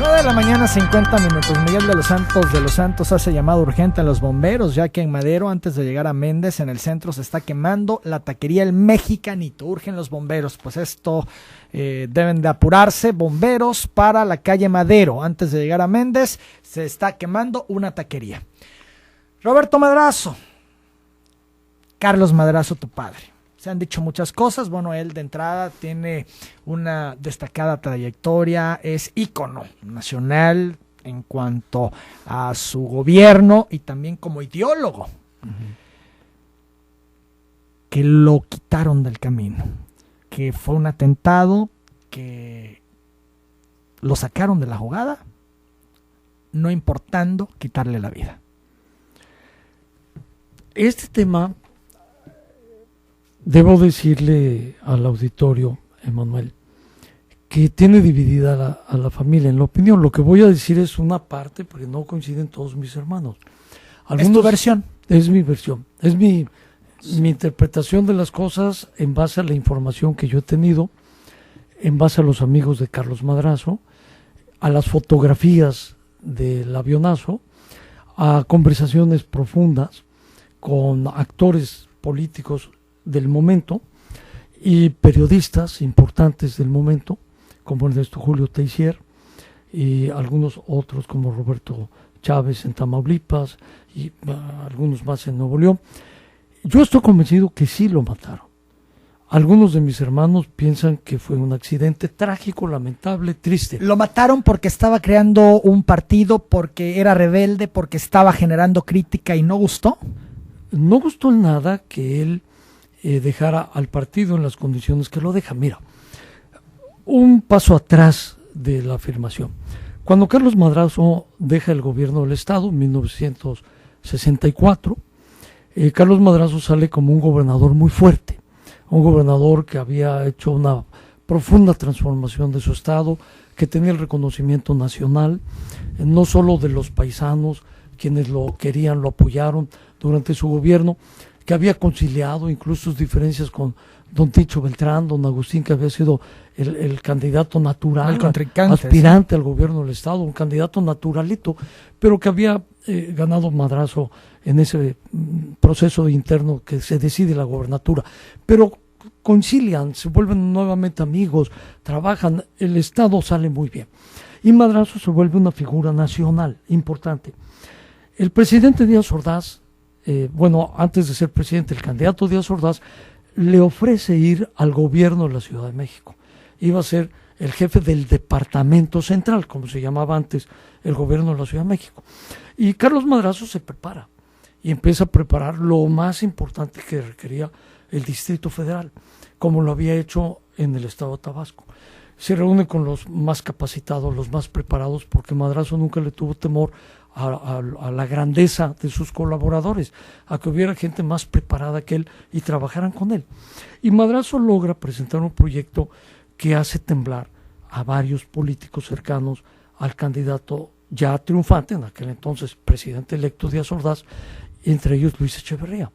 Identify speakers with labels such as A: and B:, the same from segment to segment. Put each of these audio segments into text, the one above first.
A: 9 de la mañana, 50 minutos. Miguel de los Santos hace llamado urgente a los bomberos, ya que en Madero, antes de llegar a Méndez, en el centro se está quemando la taquería El Mexicanito. Urgen los bomberos, pues esto deben de apurarse. Bomberos para la calle Madero, antes de llegar a Méndez, se está quemando una taquería. Roberto Madrazo, Carlos Madrazo, tu padre. Se han dicho muchas cosas. Bueno, él de entrada tiene una destacada trayectoria, es ícono nacional en cuanto a su gobierno y también como ideólogo. Que lo quitaron del camino, que fue un atentado, que lo sacaron de la jugada, no importando quitarle la vida.
B: Este tema, debo decirle al auditorio, Emanuel, que tiene dividida a la familia en la opinión. Lo que voy a decir es una parte, porque no coinciden todos mis hermanos.
A: ¿Es tu versión?
B: Es mi versión, es mi interpretación de las cosas en base a la información que yo he tenido, en base a los amigos de Carlos Madrazo, a las fotografías del avionazo, a conversaciones profundas con actores políticos del momento y periodistas importantes del momento, como Ernesto Julio Teixier y algunos otros como Roberto Chávez en Tamaulipas y algunos más en Nuevo León. Yo estoy convencido que sí lo mataron. Algunos de mis hermanos piensan que fue un accidente trágico, lamentable, triste.
A: ¿Lo mataron porque estaba creando un partido, porque era rebelde, porque estaba generando crítica y no gustó?
B: No gustó nada que él dejara al partido en las condiciones que lo deja. Mira, un paso atrás de la afirmación. Cuando Carlos Madrazo deja el gobierno del Estado en 1964, Carlos Madrazo sale como un gobernador muy fuerte, un gobernador que había hecho una profunda transformación de su Estado, que tenía el reconocimiento nacional, no solo de los paisanos, quienes lo querían, lo apoyaron durante su gobierno, que había conciliado incluso sus diferencias con don Ticho Beltrán, don Agustín, que había sido el candidato natural, aspirante al gobierno del Estado, un candidato naturalito, pero que había ganado Madrazo en ese proceso interno que se decide la gobernatura. Pero concilian, se vuelven nuevamente amigos, trabajan, el Estado sale muy bien. Y Madrazo se vuelve una figura nacional importante. El presidente Díaz Ordaz, antes de ser presidente, el candidato Díaz Ordaz le ofrece ir al gobierno de la Ciudad de México. Iba a ser el jefe del departamento central, como se llamaba antes el gobierno de la Ciudad de México. Y Carlos Madrazo se prepara y empieza a preparar lo más importante que requería el Distrito Federal, como lo había hecho en el estado de Tabasco. Se reúne con los más capacitados, los más preparados, porque Madrazo nunca le tuvo temor a la grandeza de sus colaboradores, a que hubiera gente más preparada que él y trabajaran con él. Y Madrazo logra presentar un proyecto que hace temblar a varios políticos cercanos al candidato ya triunfante, en aquel entonces presidente electo Díaz Ordaz, entre ellos Luis Echeverría.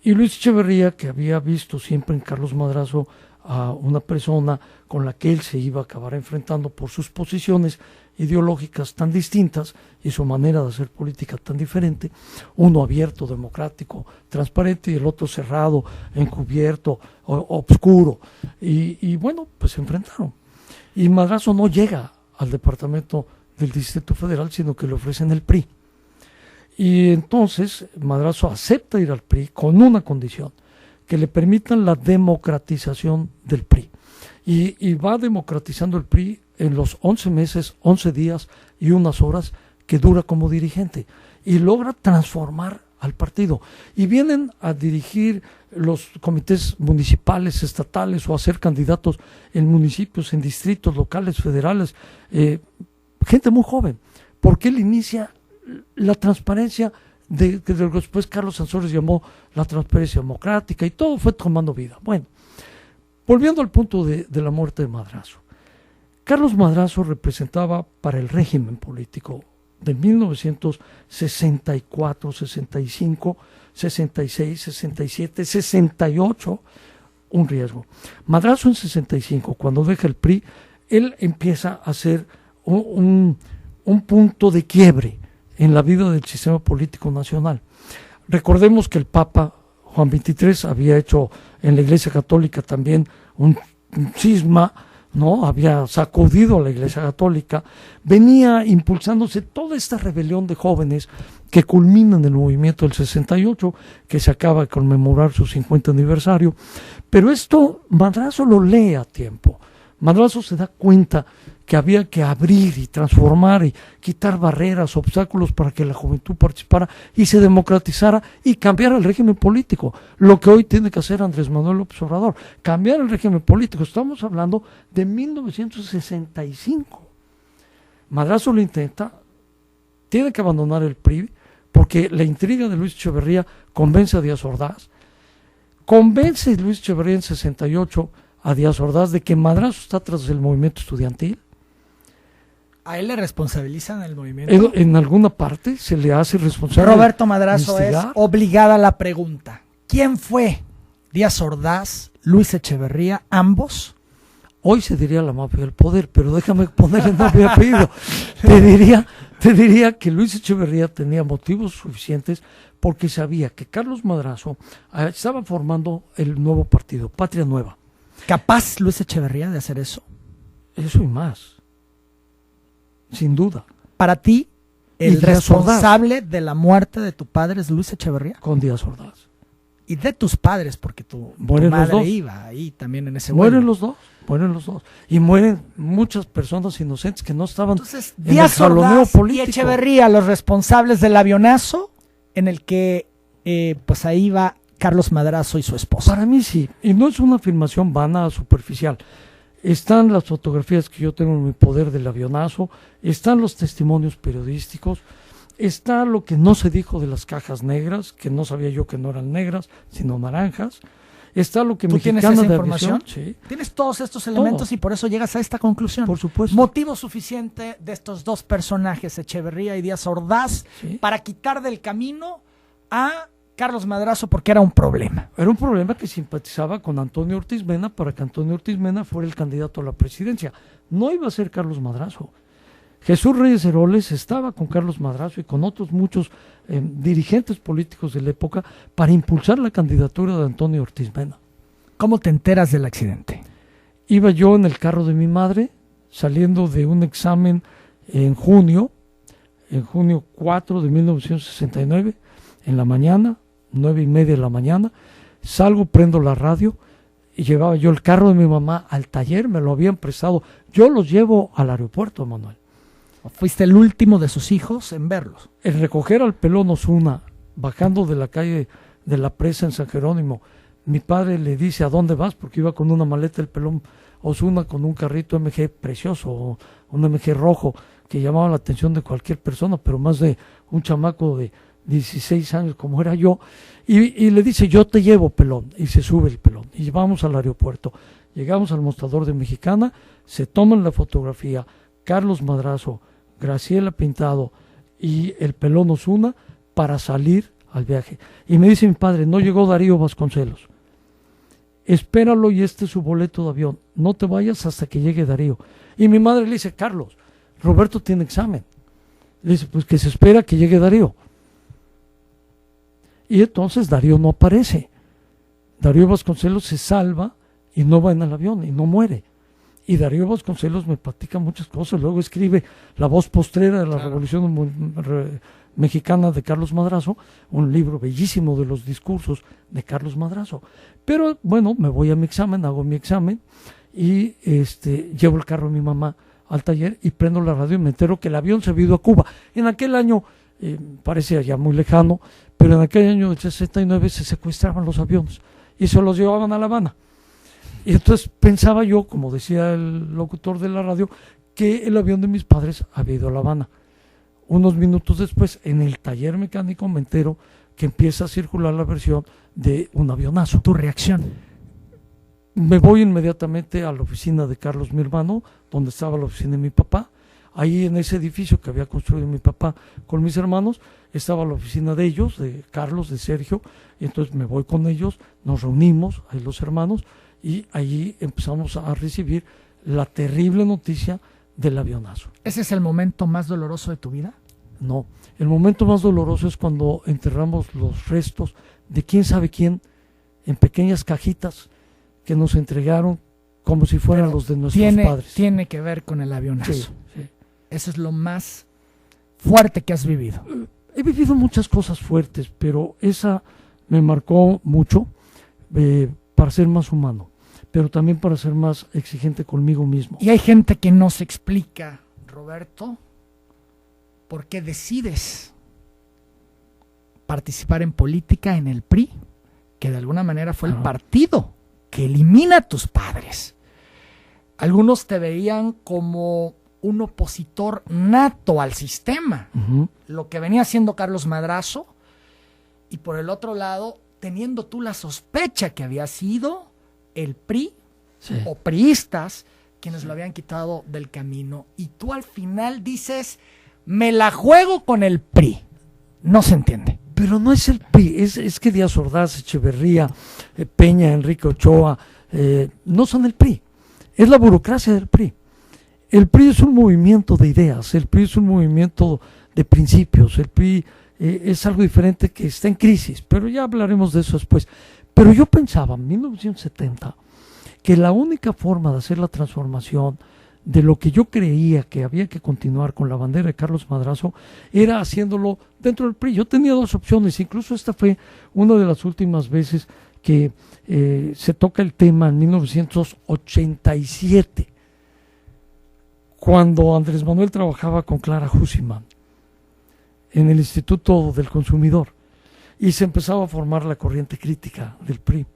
B: Y Luis Echeverría, que había visto siempre en Carlos Madrazo a una persona con la que él se iba a acabar enfrentando por sus posiciones ideológicas tan distintas y su manera de hacer política tan diferente, uno abierto, democrático, transparente, y el otro cerrado, encubierto, obscuro, y bueno, pues se enfrentaron. Y Madrazo no llega al departamento del Distrito Federal, sino que le ofrecen el PRI. Y entonces Madrazo acepta ir al PRI con una condición: que le permitan la democratización del PRI. Y va democratizando el PRI en los 11 meses, 11 días y unas horas que dura como dirigente. Y logra transformar al partido. Y vienen a dirigir los comités municipales, estatales, o a ser candidatos en municipios, en distritos locales, federales. Gente muy joven. Porque él inicia la transparencia que después Carlos Sansores llamó la transparencia democrática, y todo fue tomando vida. Bueno, volviendo al punto de la muerte de Madrazo. Carlos Madrazo representaba para el régimen político de 1964, 65, 66, 67, 68, un riesgo. Madrazo en 65, cuando deja el PRI, él empieza a hacer un punto de quiebre en la vida del sistema político nacional. Recordemos que el Papa Juan XXIII había hecho en la Iglesia Católica también un cisma, ¿no? Había sacudido a la Iglesia Católica, venía impulsándose toda esta rebelión de jóvenes que culmina en el movimiento del 68, que se acaba de conmemorar su 50 aniversario, pero esto Madrazo lo lee a tiempo. Madrazo se da cuenta que había que abrir y transformar y quitar barreras, obstáculos para que la juventud participara y se democratizara y cambiara el régimen político. Lo que hoy tiene que hacer Andrés Manuel López Obrador, cambiar el régimen político. Estamos hablando de 1965. Madrazo lo intenta, tiene que abandonar el PRI porque la intriga de Luis Echeverría convence a Díaz Ordaz. Convence Luis Echeverría en 68 a Díaz Ordaz de que Madrazo está tras del movimiento estudiantil.
A: ¿A él le responsabilizan el movimiento?
B: En alguna parte se le hace responsable.
A: Roberto Madrazo es obligada a la pregunta. ¿Quién fue? ¿Díaz Ordaz, Luis Echeverría, ambos?
B: Hoy se diría la mafia del poder, pero déjame ponerle nombre y apellido. Te diría que Luis Echeverría tenía motivos suficientes porque sabía que Carlos Madrazo estaba formando el nuevo partido, Patria Nueva.
A: ¿Capaz Luis Echeverría de hacer eso?
B: Eso y más. Sin duda.
A: Para ti, el responsable de la muerte de tu padre es Luis Echeverría.
B: Con Díaz Ordaz.
A: Y de tus padres, porque tu madre iba ahí también en ese vuelo.
B: Mueren los dos. Y mueren muchas personas inocentes que no estaban.
A: Entonces,
B: en
A: Díaz
B: el jaloneo
A: Ordaz
B: político.
A: Y Echeverría, los responsables del avionazo en el que pues ahí va Carlos Madrazo y su esposa.
B: Para mí sí, y no es una afirmación vana, superficial. Están las fotografías que yo tengo en mi poder del avionazo, están los testimonios periodísticos, está lo que no se dijo de las cajas negras, que no sabía yo que no eran negras, sino naranjas. Está lo que
A: ¿Tú
B: Mexicana
A: tienes esa
B: de
A: información?
B: Aviación, sí.
A: Tienes todos estos elementos y por eso llegas a esta conclusión.
B: Por supuesto.
A: Motivo suficiente de estos dos personajes, Echeverría y Díaz Ordaz,
B: Sí.
A: para quitar del camino a Carlos Madrazo porque era un problema.
B: Era un problema que simpatizaba con Antonio Ortiz Mena para que Antonio Ortiz Mena fuera el candidato a la presidencia. No iba a ser Carlos Madrazo. Jesús Reyes Heroles estaba con Carlos Madrazo y con otros muchos dirigentes políticos de la época para impulsar la candidatura de Antonio Ortiz Mena.
A: ¿Cómo te enteras del accidente?
B: Iba yo en el carro de mi madre, saliendo de un examen en junio 4 de 1969, en la mañana, 9:30 de la mañana, salgo, prendo la radio y llevaba yo el carro de mi mamá al taller, me lo habían prestado, yo los llevo al aeropuerto, Manuel.
A: Fuiste el último de sus hijos en verlos.
B: El recoger al Pelón Osuna, bajando de la calle de la Presa en San Jerónimo, mi padre le dice, ¿a dónde vas? Porque iba con una maleta el Pelón Osuna con un carrito MG precioso, un MG rojo, que llamaba la atención de cualquier persona, pero más de un chamaco de 16 años como era yo, y le dice, yo te llevo, Pelón, y se sube el Pelón, y vamos al aeropuerto. Llegamos al mostrador de Mexicana, se toman la fotografía, Carlos Madrazo, Graciela Pintado y el Pelón Osuna para salir al viaje. Y me dice mi padre, no llegó Darío Vasconcelos. Espéralo y este es su boleto de avión. No te vayas hasta que llegue Darío. Y mi madre le dice, Carlos, Roberto tiene examen. Le dice, pues que se espera que llegue Darío. Y entonces Darío no aparece. Darío Vasconcelos se salva y no va en el avión y no muere. Y Darío Vasconcelos me platica muchas cosas. Luego escribe La voz postrera de la Revolución Mexicana de Carlos Madrazo, un libro bellísimo de los discursos de Carlos Madrazo. Pero bueno, me voy a mi examen, hago mi examen y llevo el carro de mi mamá al taller y prendo la radio y me entero que el avión se había ido a Cuba. En aquel año, parecía ya muy lejano, pero en aquel año del 69 se secuestraban los aviones y se los llevaban a La Habana. Y entonces pensaba yo, como decía el locutor de la radio, que el avión de mis padres había ido a La Habana. Unos minutos después, en el taller mecánico me entero que empieza a circular la versión de un avionazo.
A: ¿Tu reacción?
B: Me voy inmediatamente a la oficina de Carlos, mi hermano, donde estaba la oficina de mi papá. Ahí en ese edificio que había construido mi papá con mis hermanos, estaba la oficina de ellos, de Carlos, de Sergio, y entonces me voy con ellos, nos reunimos, ahí los hermanos, y allí empezamos a recibir la terrible noticia del avionazo.
A: ¿Ese es el momento más doloroso de tu vida?
B: No, el momento más doloroso es cuando enterramos los restos de quién sabe quién en pequeñas cajitas que nos entregaron como si fueran
A: Pero
B: los de nuestros padres.
A: Tiene que ver con el avionazo.
B: Sí, sí.
A: Eso es lo más fuerte que has vivido.
B: He vivido muchas cosas fuertes, pero esa me marcó mucho para ser más humano, pero también para ser más exigente conmigo mismo.
A: Y hay gente que no se explica, Roberto, por qué decides participar en política en el PRI, que de alguna manera fue el partido que elimina a tus padres. Algunos te veían como un opositor nato al sistema, lo que venía haciendo Carlos Madrazo, y por el otro lado, teniendo tú la sospecha que había sido el PRI o priistas quienes lo habían quitado del camino, y tú al final dices, me la juego con el PRI. No se entiende.
B: Pero no es el PRI, es que Díaz Ordaz, Echeverría, Peña, Enrique Ochoa, no son el PRI, es la burocracia del PRI. El PRI es un movimiento de ideas, el PRI es un movimiento de principios, el PRI es algo diferente que está en crisis, pero ya hablaremos de eso después. Pero yo pensaba en 1970 que la única forma de hacer la transformación de lo que yo creía que había que continuar con la bandera de Carlos Madrazo era haciéndolo dentro del PRI. Yo tenía dos opciones, incluso esta fue una de las últimas veces que se toca el tema en 1987, cuando Andrés Manuel trabajaba con Clara Hussiman en el Instituto del Consumidor y se empezaba a formar la corriente crítica del PRI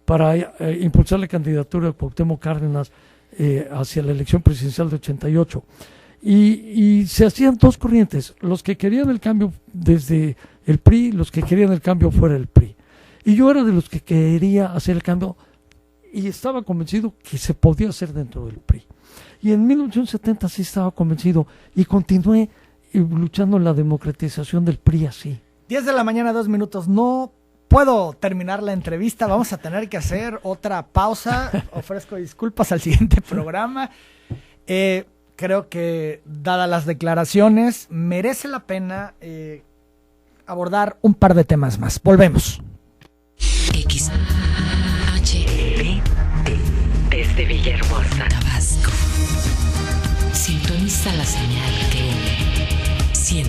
B: para impulsar la candidatura de Cuauhtémoc Cárdenas hacia la elección presidencial de 88. Y se hacían dos corrientes, los que querían el cambio desde el PRI, los que querían el cambio fuera del PRI. Y yo era de los que quería hacer el cambio y estaba convencido que se podía hacer dentro del PRI. Y en 1970 sí estaba convencido y continué luchando en la democratización del PRI así.
A: 10 de la mañana, 2 minutos. No puedo terminar la entrevista. Vamos a tener que hacer otra pausa. Ofrezco disculpas al siguiente programa. Creo que, dadas las declaraciones, merece la pena abordar un par de temas más. Volvemos.
C: XHT desde Villahermosa, Tabasco. Sintoniza la señal que